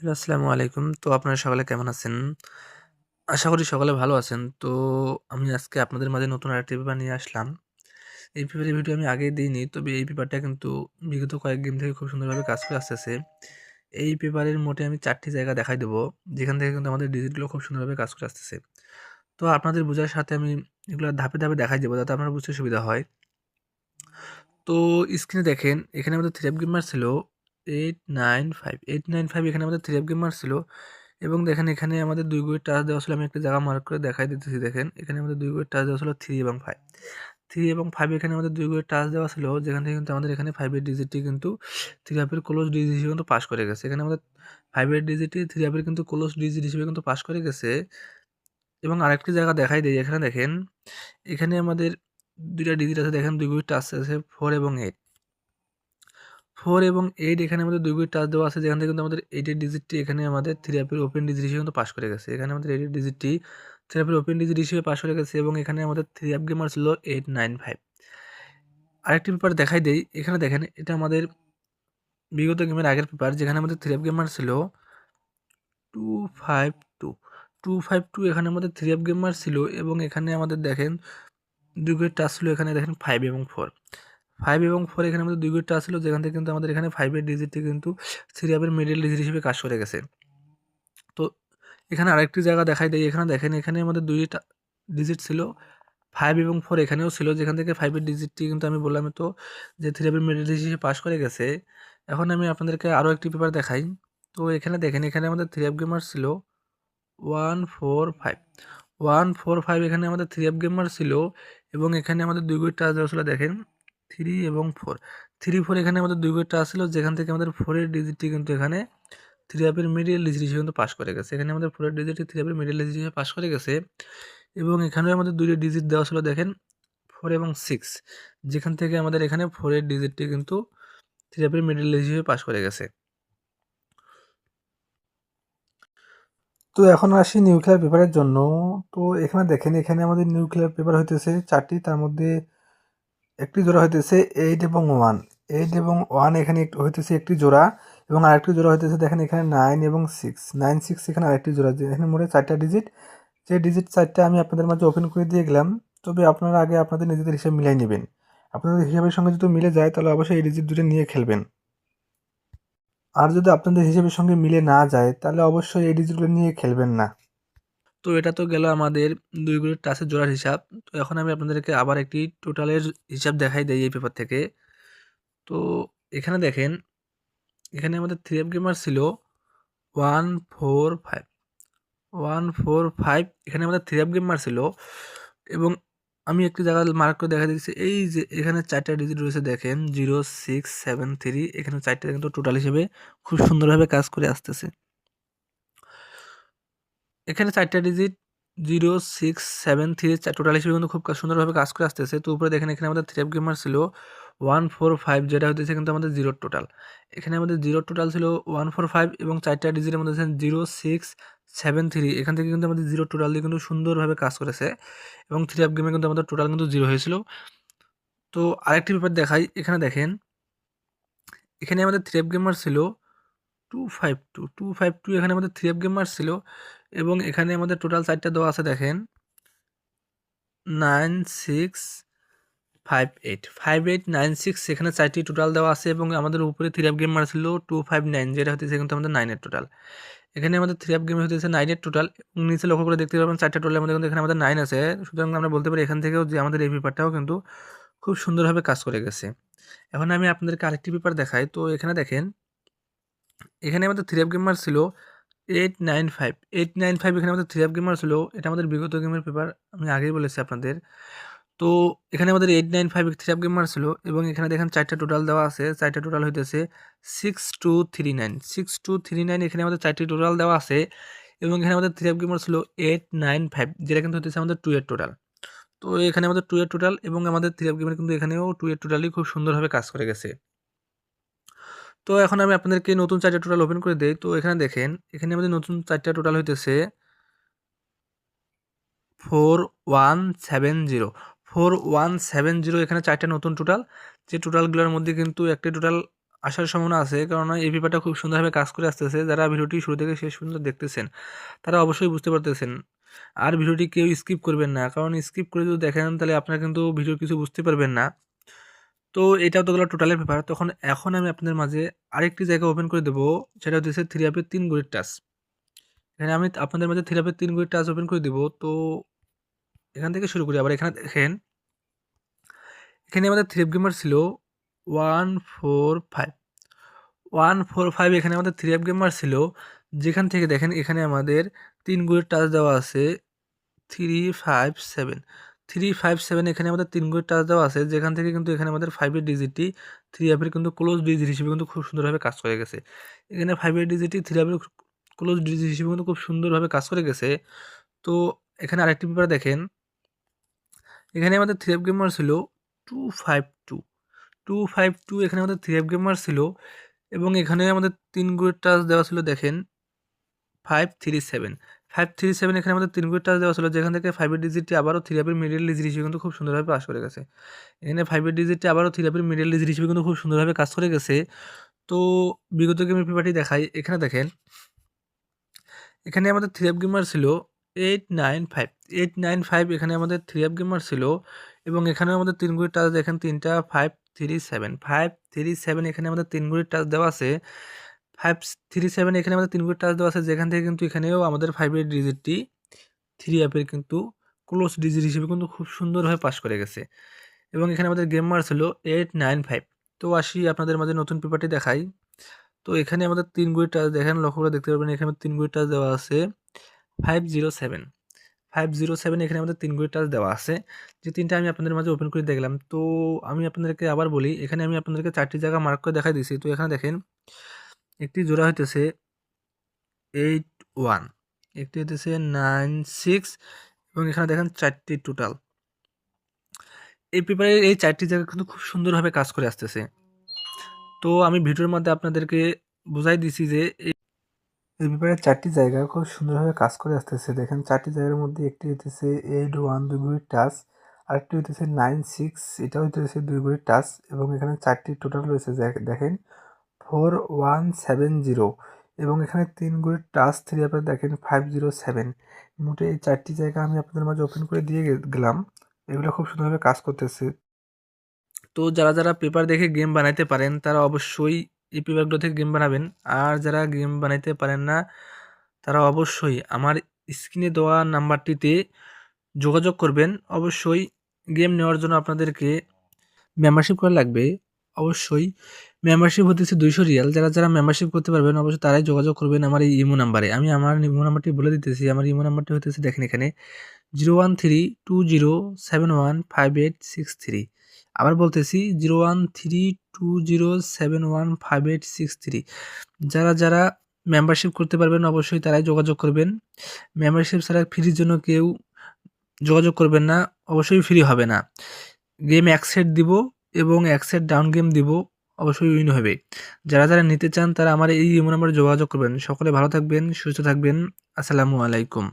Hello, আসসালামু আলাইকুম। তো আপনারা সকলে কেমন আছেন? আশা করি সকলে ভালো আছেন। তো আমি আজকে আপনাদের মাঝে নতুন আরেকটি পেপার নিয়ে আসলাম। এই পেপারের ভিডিও আমি আগেই দিইনি। তবে এই পেপারটা কিন্তু বিগত কয়েক দিন থেকে খুব সুন্দরভাবে কাজ করে আসতেছে। এই পেপারের মোটে আমি ৪ টি জায়গা দেখাই দেবো, যেখান থেকে কিন্তু আমাদের ডিজিটগুলো খুব সুন্দরভাবে কাজ করে আসতেছে। তো আপনাদের বোঝার সাথে আমি এগুলো ধাপে, ধাপে দেখাই দেবো যাতে আপনার বুঝতে সুবিধা হয়। তো স্ক্রিনে দেখেন এখানে আমাদের থ্রেড গেমার ছিল 895 895 এখানে আমাদের থ্রেড গেমার ছিল এবং দেখেন এখানে আমাদের ২ ঘড়ির টাচ দেওয়া ছিল। আমি একটা জায়গা মার্ক করে দেখাই দিতেছি। দেখেন এখানে আমাদের ২ ঘড়ির টাচ দেওয়া ছিল 3 এবং 5 3 এবং 5 এখানে আমাদের ২ ঘড়ির টাচ দেওয়া ছিল, যেখান থেকে কিন্তু আমাদের এখানে 5 এর ডিজিটটি কিন্তু 3 হাফের ক্লোজ ডিজিট হিসেবে কিন্তু পাস করে গেছে। এখানে আমাদের 5 এর ডিজিটটি 3 হাফের কিন্তু ক্লোজ ডিজিট হিসেবে কিন্তু পাস করে গেছে। এবং আরেকটি জায়গা দেখাই দেই, এখানে দেখেন এখানে আমাদের ২ টা ডিজিট আছে। দেখেন ২ ঘড়ির টাচ আছে 4 এবং 8 4 এবং 8 এখানে আমাদের ২ ঘড়ির টাচ দেওয়া আছে, যেখান থেকে কিন্তু আমাদের 8 এর ডিজিটটি এখানে আমাদের 3 অ্যাপের ওপেন ডিজিট হিসেবে কিন্তু পাস করে গেছে। এখানে আমাদের 8 এর ডিজিটটি 3 অ্যাপের ওপেন ডিজিট হিসেবে পাস করে গেছে এবং এখানে আমাদের 3 অ্যাপ গেমার ছিল 895। আরেকটি পেপার দেখাই দেই, এখানে দেখেন এটা আমাদের বিগত গেমের আগের পেপার, যেখানে আমাদের 3 অ্যাপ গেমার ছিল 252 252 এখানে আমাদের 3 অ্যাপ গেমার ছিল এবং এখানে আমাদের দেখেন ২ ঘড়ির টাচ ছিল। এখানে দেখেন 5 এবং 4 5 এবং 4 এখানে আমাদের ২ ঘড়ির টাচ ছিল, যেখান থেকে কিন্তু আমাদের এখানে 5 এর ডিজিটটি কিন্তু 3 অ্যাপের মিডল ডিজিট হিসেবে কাজ করে গেছে। তো এখানে আরেকটি জায়গা দেখাই দেই, এখানে দেখেন এখানে আমাদের ২ টা ডিজিট ছিল 5 এবং 4 এখানেও ছিল, যেখান থেকে 5 এর ডিজিটটি কিন্তু আমি বললামই তো যে 3 অ্যাপের মিডল ডিজিট হিসেবে পাস করে গেছে। এখন আমি আপনাদেরকে আরও একটি পেপার দেখাই। তো এখানে দেখেন এখানে আমাদের 3 অ্যাপ গেমার ছিল 145 145 এখানে আমাদের 3 অ্যাপ গেমার ছিল এবং এখানে আমাদের ২ ঘড়ির টাচ দেওয়া ছিল। দেখেন 3 এবং 4 3 4 এখানে আমাদের ২ ঘড়ির টাচ ছিল, যেখান থেকে আমাদের 4 এর ডিজিটটি কিন্তু এখানে 3 অ্যাপের মিডল ডিজিট হিসেবে কিন্তু পাস করে গেছে। এখানে আমাদের 4 এর ডিজিটটি 3 অ্যাপের মিডল ডিজিট হিসেবে পাস করে গেছে এবং এখানেও আমাদের ২ টা ডিজিট দেওয়া ছিল। দেখেন 4 এবং 6, যেখান থেকে আমাদের এখানে 4 এর ডিজিটটি কিন্তু 3 অ্যাপের মিডল ডিজিট হিসেবে পাস করে গেছে। তো এখন আসি নিউক্লিয়ার পেপারের জন্য। তো এখানে দেখেন এখানে আমাদের নিউক্লিয়ার পেপার হইতেছে ৪টি, তার মধ্যে একটি জোড়া হইতেছে 8 এবং 1 8 এবং 1 এখানে হইতেছে একটি জোড়া এবং আরেকটি জোড়া হইতেছে দেখেন এখানে 9 এবং 6 9 6 এখানে আরেকটি জোড়া, এখানে মোটে 4টা ডিজিট। যে ডিজিট 4টা আমি আপনাদের মাঝে ওপেন করে দিয়ে গেলাম। তবে আপনারা আগে আপনাদের নিজেদের হিসাব মিলাই নেবেন। আপনাদের হিসাবের সঙ্গে যদি মিলে যায় তাহলে অবশ্যই এই ডিজিট দুটো নিয়ে খেলবেন। আর যদি আপনাদের হিসাবের সঙ্গে মিলে না যায় তাহলে অবশ্যই এই ডিজিটগুলো নিয়ে খেলবেন না। তো এটা তো গেল আমাদের ২ ঘড়ির টাচের জোড়ার হিসাব। তো এখন আমি আপনাদেরকে আবার একটি টোটালের হিসাব দেখাই দেই এই পেপার থেকে। তো এখানে দেখেন এখানে আমাদের 3 অ্যাপ গেমার ছিল 145 145 এখানে আমাদের 3 অ্যাপ গেমার ছিল এবং আমি একটি জায়গা মার্ক করে দেখা দিচ্ছি, এই যে এখানে 4টা ডিজিট রয়েছে। দেখেন 0673 এখানে 4টা কিন্তু টোটাল হিসেবে খুব সুন্দরভাবে কাজ করে আসতেছে। এখানে 4টা ডিজিট 0673 টোটাল হিসেবে কিন্তু খুব সুন্দরভাবে কাজ করে আসতেছে। তো উপরে দেখেন এখানে আমাদের 3 অ্যাপ গেমার ছিল 145, যেটা হতেছে কিন্তু আমাদের 0 টোটাল। এখানে আমাদের 0 টোটাল ছিল 145 এবং 4টা ডিজিটের মধ্যে 0673 এখান থেকে কিন্তু আমাদের 0 টোটাল দিয়ে কিন্তু সুন্দরভাবে কাজ করেছে এবং 3 অ্যাপ গেমে কিন্তু আমাদের টোটাল কিন্তু 0 হয়েছিল। তো আরেকটি ব্যাপার দেখাই, এখানে দেখেন এখানে আমাদের 3 অ্যাপ গেমার ছিল 252 এখানে আমাদের 3 অ্যাপ গেমার ছিল এবং এখানে আমাদের টোটাল 4টা দেওয়া আছে। দেখেন 9658 এখানে 4টি টোটাল দেওয়া আছে এবং আমাদের উপরে 3 অ্যাপ গেমার ছিল 259, যেটা হতেছে কিন্তু আমাদের 9 এর টোটাল। এখানে আমাদের 3 অ্যাপ গেম হতেছে 9 এর টোটাল এবং নিচে লক্ষ্য করে দেখতে পাবেন 4টা টোটালের মধ্যে কিন্তু এখানে আমাদের 9 আছে। সুতরাং আমরা বলতে পারি এখান থেকেও যে আমাদের এই পেপারটাও কিন্তু খুব সুন্দরভাবে কাজ করে গেছে। এখন আমি আপনাদেরকে আরেকটি পেপার দেখাই। তো এখানে দেখেন এখানে আমাদের 3 অ্যাপ গেমার ছিল 895 এখানে আমাদের 3 অ্যাপ গেমার ছিল। এটা আমাদের বিগত গেমের পেপার, আমি আগেই বলেছি আপনাদের। তো এখানে আমাদের 895 3 অ্যাপ গেমার ছিল এবং এখানে দেখেন 4টা টোটাল দেওয়া আছে। 4টা টোটাল হইতেছে 6239 এখানে আমাদের 4টি টোটাল দেওয়া আছে এবং এখানে আমাদের 3 অ্যাপ গেমার ছিল 895, যেটা কিন্তু হতেছে আমাদের 2 এর টোটাল। তো এখানে আমাদের 2 এর টোটাল এবং আমাদের 3 অ্যাপ গেমার কিন্তু এখানেও 2 এর টোটালই খুব সুন্দরভাবে কাজ করে গেছে। তো এখন আমি আপনাদেরকে নতুন 4টা টোটাল ওপেন করে দেই। তো এখানে দেখেন এখানে আমাদের নতুন 4টা টোটাল হইতেছে 4170 4170 এখানে 4টা নতুন টোটাল, যে টোটালগুলোর মধ্যে কিন্তু একটি টোটাল আসার সম্ভাবনা আছে, কেননা এই পেপারটা খুব সুন্দরভাবে কাজ করে আসতেছে। যারা ভিডিওটি শুরু থেকে শেষ পর্যন্ত দেখতেছেন তারা অবশ্যই বুঝতে পারতেছেন। আর ভিডিওটি কেউ স্কিপ করবেন না, কারণ স্কিপ করে যদি দেখেন তাহলে আপনারা কিন্তু ভিডিওর কিছু বুঝতে পারবেন না। তো এটাও তো গেল টোটালের পেপার। এখন আমি আপনাদের মাঝে আরেকটি জায়গা ওপেন করে দেবো, সেটা হচ্ছে থ্রি অ্যাপের 3 গড়ির টাচ। এখানে আমি আপনাদের মাঝে থ্রি অ্যাপের 3 গড়ির টাচ ওপেন করে দেবো। তো এখান থেকে শুরু করি। আবার এখানে দেখেন, এখানে আমাদের থ্রি অ্যাপ গেমার ছিল 145 145। এখানে আমাদের থ্রি অ্যাপ গেমার ছিল, যেখান থেকে দেখেন এখানে আমাদের 3 গড়ির টাচ দেওয়া আছে 357 357। এখানে আমাদের 3 গড়ির টাচ দেওয়া আছে, যেখান থেকে কিন্তু এখানে আমাদের 5 এর ডিজিটটি থ্রি অ্যাপের কিন্তু ক্লোজ ডিজিট হিসেবে কিন্তু খুব সুন্দরভাবে কাজ করে গেছে। এখানে 5 এর ডিজিটটি থ্রি অ্যাপের ক্লোজ ডিজিট হিসেবে কিন্তু খুব সুন্দরভাবে কাজ করে গেছে। তো এখানে আরেকটি ব্যাপার দেখেন, এখানে আমাদের থ্রি অ্যাপ গেমার ছিল 252 252। এখানে আমাদের থ্রি অ্যাপ গেমার ছিল, এবং এখানে আমাদের 3 গড়ির টাচ দেওয়া ছিল দেখেন 537 537। এখানে আমাদের 3 গড়ির টাচ দেওয়া ছিল, যেখান থেকে 5 এর ডিজিটটি আবারও থ্রি অ্যাপের মিডল ডিজিট হিসেবে কিন্তু খুব সুন্দরভাবে পাস করে গেছে। এখানে 5 এর ডিজিটটি আবারও থ্রি অ্যাপের মিডল ডিজিট হিসেবে কিন্তু খুব সুন্দরভাবে কাজ করে গেছে। তো বিগত গেমের পেপারটি দেখাই। এখানে দেখেন, এখানে আমাদের থ্রি অ্যাপ গেমার ছিল 895 895। এখানে আমাদের থ্রি অ্যাপ গেমার ছিল, এবং এখানে আমাদের 3 গড়ির টাচ দেখেন তিনটা 537 এখানে আমাদের 3 গড়ির টাচ দেওয়া আছে 537। এখানে আমাদের 3 গড়ির টাচ দেওয়া আছে, যেখান থেকে কিন্তু এখানেও আমাদের 5 এর ডিজিটটি থ্রি অ্যাপের কিন্তু ক্লোজ ডিজিট হিসেবে কিন্তু খুব সুন্দরভাবে পাস করে গেছে। এবং এখানে আমাদের গেমার ছিল 895। তো আসি আপনাদের মাঝে নতুন পেপারটি দেখাই। তো এখানে আমাদের 3 গড়ির টাচ দেখেন, লক্ষ্য করে দেখতে পারবেন এখানে 3 গড়ির টাচ দেওয়া আছে 507 এখানে আমাদের 3 গড়ির টাচ দেওয়া আছে, যে তিনটা আমি আপনাদের মাঝে ওপেন করে দেখলাম। তো আমি আপনাদেরকে আবার বলি, এখানে আমি আপনাদেরকে 4টি জায়গা মার্ক করে দেখাই দিয়েছি। তো এখানে দেখেন, একটি জোড়া হইতেছে 81, একটি হইতেছে 96, এবং এখানে দেখেন 4টি টোটাল। এই পেপারে এই 4টি জায়গা কিন্তু খুব সুন্দরভাবে কাজ করে আসতেছে। তো আমি ভিডিওর মধ্যে আপনাদেরকে বুঝাই দিছি যে এই পেপারে 4টি জায়গা খুব সুন্দরভাবে কাজ করে আসতেছে। দেখেন 4টি জায়গার মধ্যে একটি হইতেছে 81 2 গড়ির টাচ, আরেকটি হইতেছে 96, এটা হইতেছে 2 গড়ির টাচ, এবং এখানে 4টি টোটাল রয়েছে দেখেন 4170, এবং এখানে 3 গড়ির টাচ থ্রি আপনারা দেখেন 507। মোটে এই 4টি জায়গা আমি আপনাদের মাঝে ওপেন করে দিয়ে গেলাম। এগুলো খুব সুন্দরভাবে কাজ করতেছে। তো যারা পেপার দেখে গেম বানাইতে পারেন তারা অবশ্যই এই পেপারগুলো থেকে গেম বানাবেন। আর যারা গেম বানাইতে পারেন না তারা অবশ্যই আমার স্ক্রিনে দেওয়া নাম্বারটিতে যোগাযোগ করবেন। অবশ্যই গেম নেওয়ার জন্য আপনাদেরকে মেম্বারশিপ করা লাগবে। অবশ্যই মেম্বারশিপ হতেছে 200 রিয়াল। যারা মেম্বারশিপ করতে পারবেন অবশ্যই তারাই যোগাযোগ করবেন আমার এই ইমো নাম্বারে। আমি আমার ইমো নাম্বারটি বলে দিতেছি। আমার ইমো নাম্বারটি হতেছে দেখেন এখানে 01320715863। আবার বলতেছি 01320715863। যারা মেম্বারশিপ করতে পারবেন অবশ্যই তারাই যোগাযোগ করবেন। মেম্বারশিপ ছাড়া ফ্রির জন্য কেউ যোগাযোগ করবেন না, অবশ্যই ফ্রি হবে না। গেম এক সেট দিব, এবং এক সেট ডাউন গেম দিব, অবশ্যই উইন হবে। যারা নিতে চান তারা আমার এই ইমো নাম্বারে যোগাযোগ করবেন। সকলে ভালো থাকবেন, সুস্থ থাকবেন। আসসালামু আলাইকুম।